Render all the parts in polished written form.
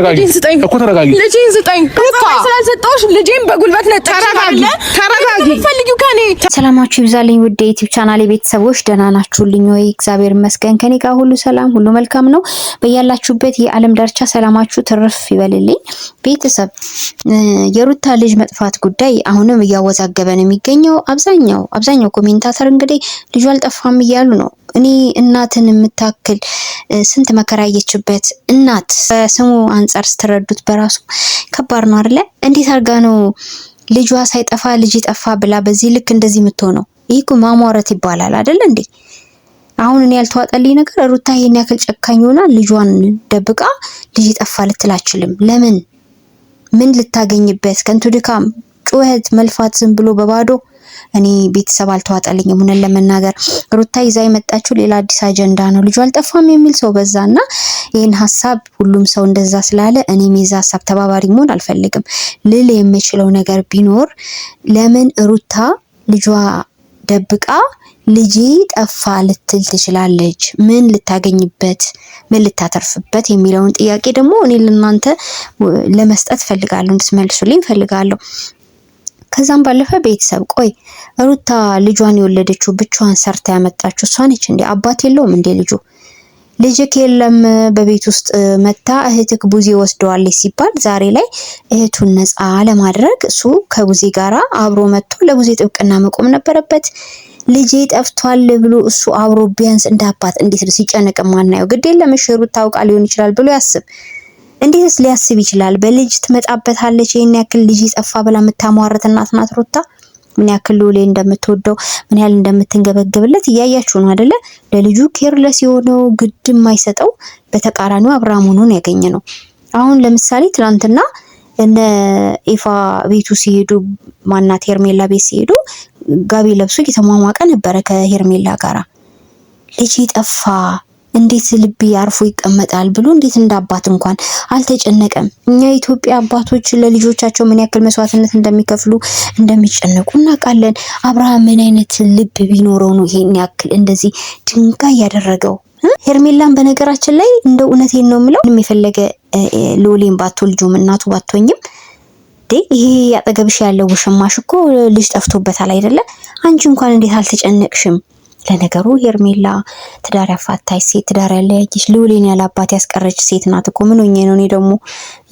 ልጄን ስጠኝ እኮ ተረጋጊ። ልጄን ስጠኝ እኮ ስላልሰጠሁሽ ልጄን በጉልበት ነጠቅሽ። ተረጋጊ። ፈልጊው ከኔ ሰላማችሁ ይብዛልኝ። ውድ የዩቲዩብ ቻናሌ ቤተሰቦች ደህና ናችሁልኝ ወይ? እግዚአብሔር ይመስገን ከኔ ጋር ሁሉ ሰላም፣ ሁሉ መልካም ነው። በያላችሁበት የዓለም ዳርቻ ሰላማችሁ ትርፍ ይበልልኝ። ቤተሰብ የሩታ ልጅ መጥፋት ጉዳይ አሁንም እያወዛገበ ነው የሚገኘው። አብዛኛው ኮሜንታተር እንግዲህ ልጁ አልጠፋም እያሉ ነው። እኔ እናትን የምታክል ስንት መከራ ያየችበት እናት ስሙ አንፃር ስትረዱት በራሱ ከባድ ነው አይደለ? እንዴት አርጋ ነው ልጇ ሳይጠፋ ልጅ ጠፋ ብላ በዚህ ልክ እንደዚህ የምትሆነው? ይሄ እኮ ማሟረት ይባላል አይደል እንዴ? አሁን እኔ ያልተዋጠልኝ ነገር ሩታ ይሄን ያክል ጨካኝ ሆና ልጇን ደብቃ ልጅ ጠፋ ልትል አትችልም። ለምን? ምን ልታገኝበት? ከንቱ ድካም፣ ጩኸት፣ መልፋት ዝም ብሎ በባዶ እኔ ቤተሰብ አልተዋጠልኝም። ሆነን ለመናገር ሩታ ይዛ የመጣችው ሌላ አዲስ አጀንዳ ነው። ልጁ አልጠፋም የሚል ሰው በዛና ይሄን ሐሳብ ሁሉም ሰው እንደዛ ስላለ እኔም የዛ ሐሳብ ተባባሪ መሆን አልፈልግም። ልል የምችለው ነገር ቢኖር ለምን ሩታ ልጇ ደብቃ ልጅ ጠፋ ልትል ትችላለች? ምን ልታገኝበት፣ ምን ልታተርፍበት የሚለውን ጥያቄ ደግሞ እኔ ለእናንተ ለመስጠት ፈልጋለሁ፣ እንድትመልሱልኝ ፈልጋለሁ። ከዛም ባለፈ ቤተሰብ ቆይ ሩታ ልጇን የወለደችው ብቻዋን ሰርታ ያመጣችው እሷ ነች እንዴ? አባት የለውም እንዴ ልጁ? ልጅክ የለም በቤት ውስጥ መታ እህትክ ቡዜ ወስደዋለች ሲባል ዛሬ ላይ እህቱን ነፃ ለማድረግ እሱ ከቡዜ ጋራ አብሮ መጥቶ ለቡዜ ጥብቅና መቆም ነበረበት። ልጄ ጠፍቷል ብሎ እሱ አብሮ ቢያንስ እንደ አባት እንዴት ሲጨነቅ ማናየው? ግድ የለም እሺ ሩታ አውቃ ሊሆን ይችላል ብሎ ያስብ። እንዴትስ ሊያስብ ይችላል? በልጅ ትመጣበታለች። ይሄን ያክል ልጅ ጠፋ ብላ የምታሟረት እናት ናት ሩታ። ምን ያክል ሉሌ እንደምትወደው ምን ያህል እንደምትንገበገብለት እያያችሁ ነው አይደለ? ለልጁ ኬርለስ የሆነው ግድ የማይሰጠው በተቃራኒው አብርሃም ሆኖን ያገኘ ነው። አሁን ለምሳሌ ትናንትና እነ ኢፋ ቤቱ ሲሄዱ ማናት ሄርሜላ ቤት ሲሄዱ ጋቢ ለብሶ እየተሟሟቀ ነበረ ከሄርሜላ ጋራ። ልጅ ጠፋ እንዴት ልብ ያርፎ ይቀመጣል ብሎ እንዴት እንዳባት እንኳን አልተጨነቀም። እኛ የኢትዮጵያ አባቶች ለልጆቻቸው ምን ያክል መስዋዕትነት እንደሚከፍሉ እንደሚጨነቁ እናውቃለን። አብርሃም ምን አይነት ልብ ቢኖረው ነው ይሄን ያክል እንደዚህ ድንጋይ ያደረገው? ሄርሜላን በነገራችን ላይ እንደ እውነቴን ነው የምለው ምንም የፈለገ ሎሌን ባትወልጂም እናቱ ባትሆኝም ይሄ ያጠገብሽ ያለው ውሽማሽ እኮ ልጅ ጠፍቶበታል አይደለ? አንቺ እንኳን እንዴት አልተጨነቅሽም? ለነገሩ ሄርሜላ ትዳር ያፋታች ሴት፣ ትዳር ያለያየች ሎሌን ያለ አባት ያስቀረች ሴት ናት እኮ። ምን ሆኜ ነው? እኔ ደግሞ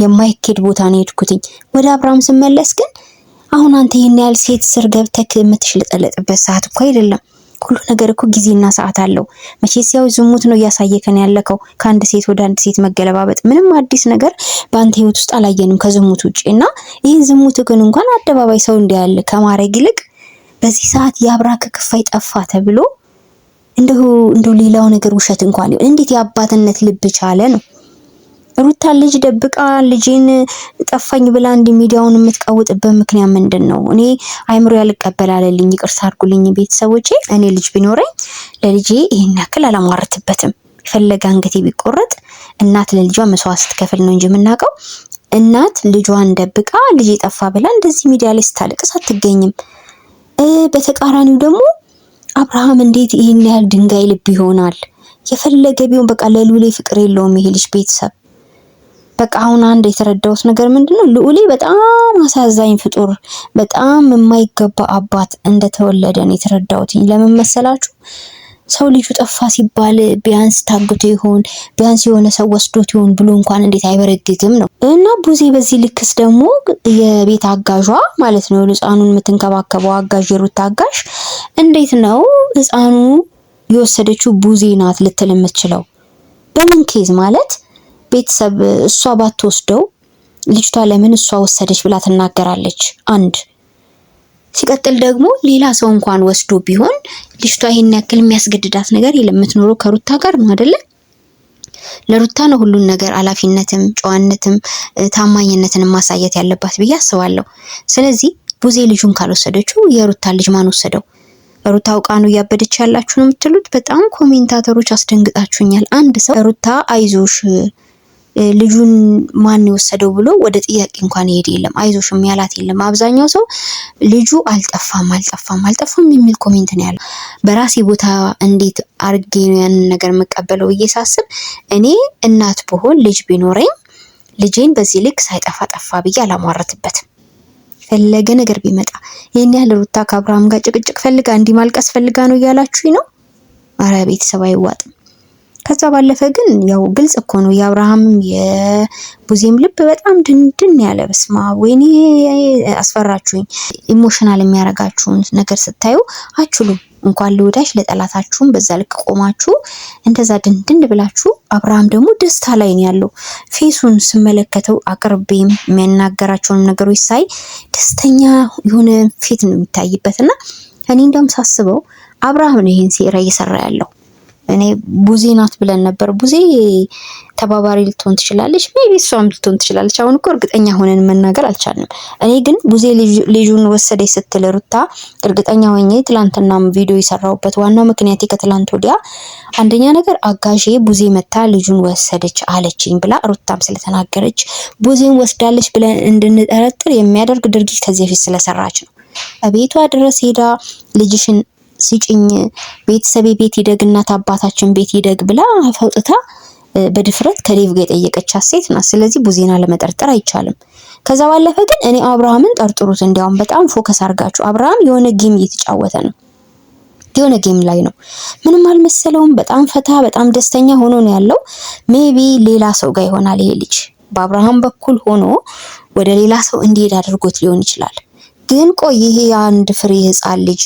የማይኬድ ቦታ ነው የሄድኩትኝ። ወደ አብርሃም ስመለስ ግን አሁን አንተ ይሄን ያህል ሴት ስር ገብተክ የምትሽለጠለጥበት ሰዓት እኮ አይደለም። ሁሉ ነገር እኮ ጊዜና ሰዓት አለው። መቼስ ያው ዝሙት ነው እያሳየከን ያለከው፣ ከአንድ ሴት ወደ አንድ ሴት መገለባበጥ። ምንም አዲስ ነገር በአንተ ህይወት ውስጥ አላየንም ከዝሙት ውጪ። እና ይሄን ዝሙትክን እንኳን አደባባይ ሰው እንዲያለ ከማረግ ይልቅ በዚህ ሰዓት የአብራክ ክፋይ ጠፋ ተብሎ እንደው ሌላው ነገር ውሸት እንኳን እንዴት የአባትነት ልብ ቻለ ነው? ሩታ ልጅ ደብቃ ልጄን ጠፋኝ ብላ እንዲ ሚዲያውን የምትቀውጥበት ምክንያት ምንድነው? እኔ አይምሮ ያልቀበላለልኝ። ይቅርታ አድርጉልኝ ቤተሰቦቼ። እኔ ልጅ ቢኖረኝ ለልጄ ይሄን ያክል አላማረትበትም። የፈለገ አንገቴ ቢቆረጥ እናት ለልጇ መስዋዕት ስትከፍል ነው እንጂ የምናውቀው እናት ልጇን ደብቃ ልጄ ጠፋ ብላ እንደዚህ ሚዲያ ላይ ስታለቅስ አትገኝም። በተቃራኒው ደግሞ አብርሃም እንዴት ይሄን ያህል ድንጋይ ልብ ይሆናል? የፈለገ ቢሆን በቃ ለሉሌ ፍቅር የለውም ይሄ ልጅ ቤተሰብ። በቃ አሁን አንድ የተረዳሁት ነገር ምንድነው? ሉሌ በጣም አሳዛኝ ፍጡር፣ በጣም የማይገባ አባት እንደተወለደ ነው የተረዳሁት። ለምን መሰላችሁ? ሰው ልጁ ጠፋ ሲባል ቢያንስ ታግቶ ይሆን ቢያንስ የሆነ ሰው ወስዶት ይሆን ብሎ እንኳን እንዴት አይበረግግም ነው። እና ቡዜ በዚህ ልክስ ደግሞ የቤት አጋዧ ማለት ነው ህፃኑን የምትንከባከበው አጋዥ የሩታ አጋዥ እንዴት ነው ህፃኑ የወሰደችው ቡዜ ናት ልትል የምትችለው? በምን ኬዝ ማለት ቤተሰብ እሷ ባትወስደው ልጅቷ ለምን እሷ ወሰደች ብላ ትናገራለች? አንድ ሲቀጥል ደግሞ ሌላ ሰው እንኳን ወስዶ ቢሆን ልጅቷ ይሄን ያክል የሚያስገድዳት ነገር የለም። የምትኖረው ከሩታ ጋር ነው አይደለ? ለሩታ ነው ሁሉን ነገር ኃላፊነትም ጨዋነትም ታማኝነትን ማሳየት ያለባት ብዬ አስባለሁ። ስለዚህ ቡዜ ልጁን ካልወሰደችው የሩታ ልጅ ማን ወሰደው? ሩታ አውቃ ነው እያበደች ያላችሁ ነው የምትሉት። በጣም ኮሜንታተሮች አስደንግጣችሁኛል። አንድ ሰው ሩታ አይዞሽ ልጁን ማን የወሰደው ብሎ ወደ ጥያቄ እንኳን ይሄድ የለም። አይዞሽም ያላት የለም። አብዛኛው ሰው ልጁ አልጠፋም የሚል ኮሜንት ነው ያለው። በራሴ ቦታ እንዴት አርጌ ነው ያንን ነገር መቀበለው እየሳስብ እኔ እናት ብሆን ልጅ ቢኖረኝ ልጄን በዚህ ልክ ሳይጠፋ ጠፋ ብዬ አላሟረትበትም። ፈለገ ነገር ቢመጣ ይሄን ያህል ሩታ ከአብርሃም ጋር ጭቅጭቅ ፈልጋ እንዲህ ማልቀስ ፈልጋ ነው እያላችሁኝ ነው? አረ ቤተሰብ አይዋጥም። ከዛ ባለፈ ግን ያው ግልጽ እኮ ነው የአብርሃምም የቡዜም ልብ በጣም ድንድን ያለ። በስማ ወይኔ አስፈራችሁኝ። ኢሞሽናል የሚያረጋችሁን ነገር ስታዩ አችሉም። እንኳን ለወዳጅ ለጠላታችሁም በዛ ልክ ቆማችሁ እንደዛ ድንድን ብላችሁ። አብርሃም ደግሞ ደስታ ላይ ነው ያለው። ፌሱን ስመለከተው አቅርቤም የሚያናገራቸውን ነገሮች ሳይ ደስተኛ የሆነ ፊት ነው የሚታይበትና እኔ እንደውም ሳስበው አብርሃም ነው ይሄን ሴራ እየሰራ ያለው። እኔ ቡዜ ናት ብለን ነበር። ቡዜ ተባባሪ ልትሆን ትችላለች፣ ሜቢ እሷም ልትሆን ትችላለች። አሁን እኮ እርግጠኛ ሆነን መናገር አልቻልንም። እኔ ግን ቡዜ ልጁን ወሰደች ስትል ሩታ እርግጠኛ ሆኜ ትላንትናም ቪዲዮ የሰራሁበት ዋናው ምክንያት ከትላንት ወዲያ አንደኛ ነገር አጋዤ ቡዜ መታ ልጁን ወሰደች አለችኝ ብላ ሩታም ስለተናገረች ቡዜን ወስዳለች ብለን እንድንጠረጥር የሚያደርግ ድርጊት ከዚህ በፊት ስለሰራች ነው። ቤቷ ድረስ ሄዳ ልጅሽን ሲጭኝ ቤተሰቤ ቤት ይደግ እናት አባታችን ቤት ይደግ ብላ አውጥታ በድፍረት ከዴቭ ጋር የጠየቀቻት ሴት ናት። ስለዚህ ቡዜና ለመጠርጠር አይቻልም። ከዛ ባለፈ ግን እኔ አብርሃምን ጠርጥሩት። እንዲያውም በጣም ፎከስ አድርጋችሁ አብርሃም የሆነ ጌም እየተጫወተ ነው፣ የሆነ ጌም ላይ ነው። ምንም አልመሰለውም። በጣም ፈታ በጣም ደስተኛ ሆኖ ነው ያለው። ሜቢ ሌላ ሰው ጋር ይሆናል ይሄ ልጅ በአብርሃም በኩል ሆኖ ወደ ሌላ ሰው እንዲሄድ አድርጎት ሊሆን ይችላል። ግን ቆይ ይሄ አንድ ፍሬ ህፃን ልጅ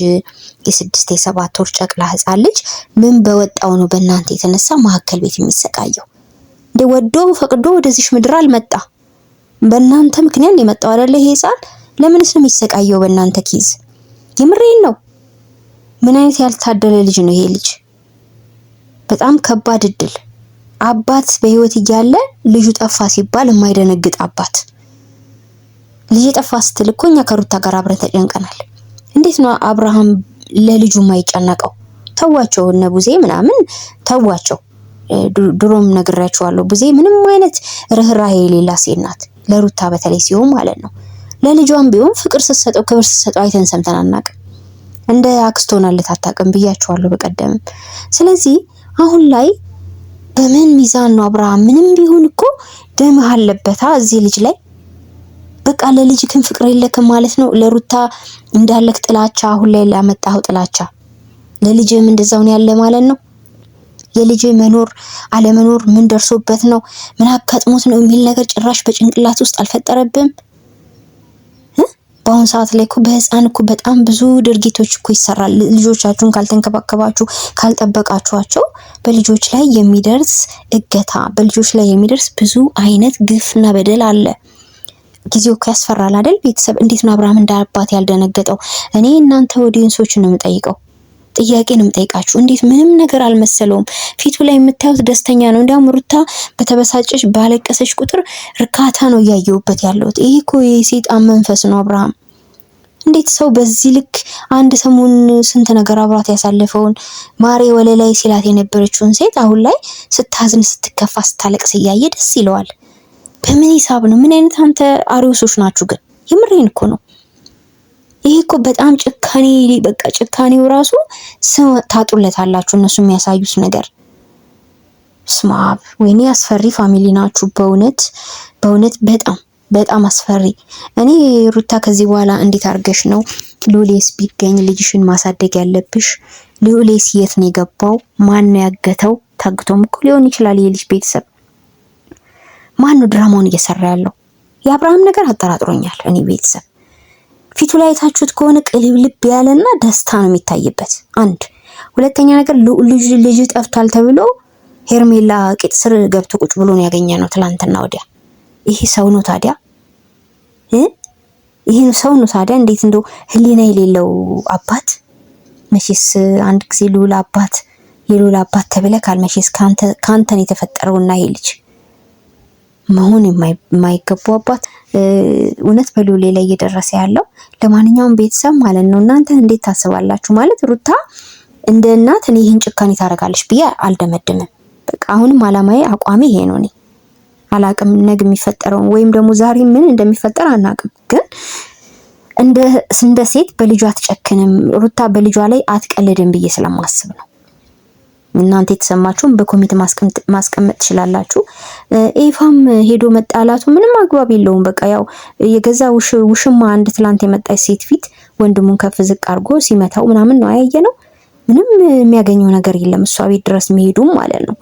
የ6 የ7 ወር ጨቅላ ህፃን ልጅ ምን በወጣው ነው በእናንተ የተነሳ ማዕከል ቤት የሚሰቃየው? እንደ ወዶ ፈቅዶ ወደዚህ ምድር አልመጣ፣ በእናንተ ምክንያት ነው የመጣው አይደለ? ይሄ ህፃን ለምንስ ነው የሚሰቃየው በእናንተ ኪዝ? የምሬን ነው። ምን አይነት ያልታደለ ልጅ ነው ይሄ ልጅ? በጣም ከባድ እድል። አባት በህይወት እያለ ልጁ ጠፋ ሲባል የማይደነግጥ አባት። ልጅ ጠፋ ስትል እኮ እኛ ከሩታ ጋር አብረን ተጨንቀናል። እንዴት ነው አብርሃም ለልጁ የማይጨነቀው? ተዋቸው እነ ቡዜ ምናምን ተዋቸው። ድሮም ነግራችኋለሁ፣ ቡዜ ምንም አይነት ርህራሄ የሌላ ሴት ናት። ለሩታ በተለይ ሲሆን ማለት ነው። ለልጇም ቢሆን ፍቅር ስትሰጠው ክብር ስትሰጠው አይተን ሰምተን አናውቅም። እንደ አክስት ሆናለት አታውቅም ብያችኋለሁ በቀደም። ስለዚህ አሁን ላይ በምን ሚዛን ነው አብርሃም? ምንም ቢሆን እኮ ደም አለበታ እዚህ ልጅ ላይ። በቃ ለልጅ ግን ፍቅር የለክም ማለት ነው። ለሩታ እንዳለክ ጥላቻ አሁን ላይ ላመጣው ጥላቻ ለልጅም እንደዛው ነው ያለ ማለት ነው። የልጅ መኖር አለመኖር ምን ደርሶበት ነው ምን አጋጥሞት ነው የሚል ነገር ጭራሽ በጭንቅላት ውስጥ አልፈጠረብም? በአሁን ሰዓት ላይ እኮ በህፃን እኮ በጣም ብዙ ድርጊቶች እኮ ይሰራል። ልጆቻችሁን ካልተንከባከባችሁ ካልጠበቃችኋቸው በልጆች ላይ የሚደርስ እገታ፣ በልጆች ላይ የሚደርስ ብዙ አይነት ግፍና በደል አለ። ጊዜው እኮ ያስፈራል አይደል? ቤተሰብ እንዴት ነው አብርሃም እንደ አባት ያልደነገጠው? እኔ እናንተ ኦዲየንሶች ነው የምጠይቀው፣ ጥያቄ ነው የምጠይቃችሁ። እንዴት ምንም ነገር አልመሰለውም? ፊቱ ላይ የምታዩት ደስተኛ ነው። እንዲያውም ሩታ በተበሳጨች ባለቀሰች ቁጥር እርካታ ነው እያየሁበት ያለሁት። ይሄ እኮ የሰይጣን መንፈስ ነው አብርሃም። እንዴት ሰው በዚህ ልክ አንድ ሰሞን ስንት ነገር አብራት ያሳለፈውን ማሬ ወለላይ ሲላት የነበረችውን ሴት አሁን ላይ ስታዝን ስትከፋ ስታለቅስ እያየ ደስ ይለዋል? በምን ሂሳብ ነው? ምን አይነት አንተ አሪውሶች ናችሁ ግን? የምሬን እኮ ነው። ይሄ እኮ በጣም ጭካኔ፣ በቃ ጭካኔው ራሱ ስም ታጡለታላችሁ እነሱ የሚያሳዩት ነገር። ስማብ ወይኔ አስፈሪ ፋሚሊ ናችሁ በእውነት በእውነት በጣም በጣም አስፈሪ። እኔ ሩታ ከዚህ በኋላ እንዴት አርገሽ ነው ሉሌስ ቢገኝ ልጅሽን ማሳደግ ያለብሽ? ሉሌስ የት ነው የገባው? ማን ነው ያገተው? ታግቶም እኮ ሊሆን ይችላል የልጅ ቤተሰብ። ማን ነው ድራማውን እየሰራ ያለው? የአብርሃም ነገር አጠራጥሮኛል እኔ ቤተሰብ። ፊቱ ላይ ታችሁት ከሆነ ቅልብልብ ያለና ደስታ ነው የሚታይበት። አንድ ሁለተኛ ነገር ልጅ ጠፍቷል ተብሎ ሄርሜላ ቂጥ ስር ገብቶ ቁጭ ብሎ ነው ያገኘነው ትላንትና ወዲያ። ይሄ ሰው ነው ታዲያ? ይሄ ሰው ነው ታዲያ? እንዴት እንደው ህሊና የሌለው አባት። መቼስ አንድ ጊዜ ልዑል አባት የልዑል አባት ተብለካል። መቼስ ካንተን የተፈጠረውና ይሄ ልጅ መሆን የማይገባው አባት እውነት በሉሌ ላይ እየደረሰ ያለው። ለማንኛውም ቤተሰብ ማለት ነው እናንተ እንዴት ታስባላችሁ? ማለት ሩታ እንደ እናት እኔ ይህን ጭካኔ ታደርጋለች ብዬ አልደመድምም። በቃ አሁንም አላማዬ አቋሚ ይሄ ነው። እኔ አላቅም ነገ የሚፈጠረው ወይም ደግሞ ዛሬ ምን እንደሚፈጠር አናቅም። ግን እንደ ሴት በልጇ አትጨክንም ሩታ፣ በልጇ ላይ አትቀልድም ብዬ ስለማስብ ነው። እናንተ የተሰማችሁን በኮሜንት ማስቀመጥ ትችላላችሁ። ኤፋም ሄዶ መጣላቱ ምንም አግባብ የለውም። በቃ ያው የገዛ ውሽማ አንድ ትላንት የመጣች ሴት ፊት ወንድሙን ከፍ ዝቅ አድርጎ ሲመታው ምናምን ነው ያየነው። ምንም የሚያገኘው ነገር የለም እሷ ቤት ድረስ መሄዱም ማለት ነው።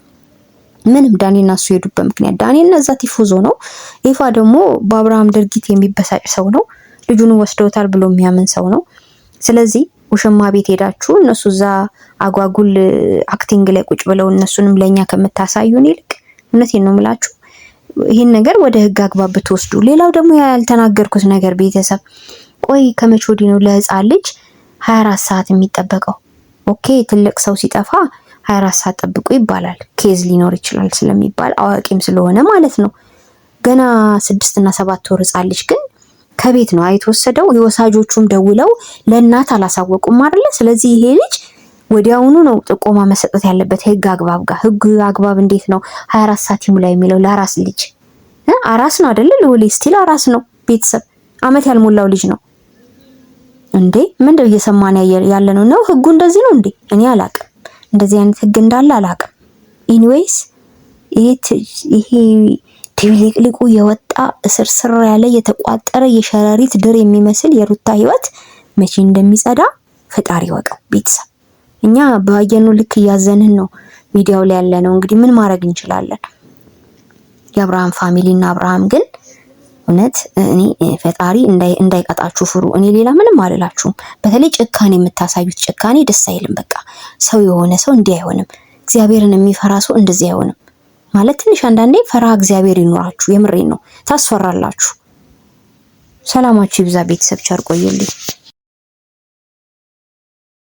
ምንም ዳኒና እሱ ሄዱበት ምክንያት ዳኒና እዛ ቲፎዞ ነው። ኤፋ ደግሞ በአብርሃም ድርጊት የሚበሳጭ ሰው ነው። ልጁን ወስደውታል ብሎ የሚያምን ሰው ነው። ስለዚህ ውሽማ ቤት ሄዳችሁ እነሱ እዛ አጓጉል አክቲንግ ላይ ቁጭ ብለው እነሱንም ለኛ ከምታሳዩን ይልቅ እውነቴን ነው የምላችሁ ይሄን ነገር ወደ ህግ አግባብ ብትወስዱ። ሌላው ደግሞ ያልተናገርኩት ነገር ቤተሰብ ቆይ ከመቼ ወዲህ ነው ለህፃን ልጅ 24 ሰዓት የሚጠበቀው? ኦኬ ትልቅ ሰው ሲጠፋ 24 ሰዓት ጠብቁ ይባላል፣ ኬዝ ሊኖር ይችላል ስለሚባል አዋቂም ስለሆነ ማለት ነው። ገና 6 እና 7 ወር ህፃን ልጅ ግን ከቤት ነው አይተወሰደው። የወሳጆቹም ደውለው ለእናት አላሳወቁም አይደለ? ስለዚህ ይሄ ልጅ ወዲያውኑ ነው ጥቆማ መሰጠት ያለበት ህግ አግባብ ጋር። ህግ አግባብ እንዴት ነው 24 ሰዓት ይሙላ የሚለው? ለአራስ ልጅ አራስ ነው አይደለ? ለወሌ ስቲል አራስ ነው። ቤተሰብ አመት ያልሞላው ልጅ ነው እንዴ? ምንድነው እየሰማን ያለ ነው? ህጉ እንደዚህ ነው እንዴ? እኔ አላቅም፣ እንደዚህ አይነት ህግ እንዳለ አላቅም። ኤኒዌይስ ይሄ ድብልቅልቁ የወጣ እስርስር ያለ የተቋጠረ የሸረሪት ድር የሚመስል የሩታ ህይወት መቼ እንደሚጸዳ ፈጣሪ ወቀው። ቤተሰብ እኛ ባየኑ ልክ እያዘንን ነው ሚዲያው ላይ ያለ ነው። እንግዲህ ምን ማድረግ እንችላለን? የአብርሃም ፋሚሊ እና አብርሃም ግን እውነት እኔ ፈጣሪ እንዳይቀጣችሁ ፍሩ። እኔ ሌላ ምንም አልላችሁም። በተለይ ጭካኔ የምታሳዩት ጭካኔ ደስ አይልም። በቃ ሰው የሆነ ሰው እንዲህ አይሆንም። እግዚአብሔርን የሚፈራ ሰው እንደዚህ አይሆንም። ማለት ትንሽ አንዳንዴ ፈራ እግዚአብሔር ይኖራችሁ። የምሬን ነው። ታስፈራላችሁ። ሰላማችሁ ይብዛ ቤተሰብ። ቸር ቆዩልኝ።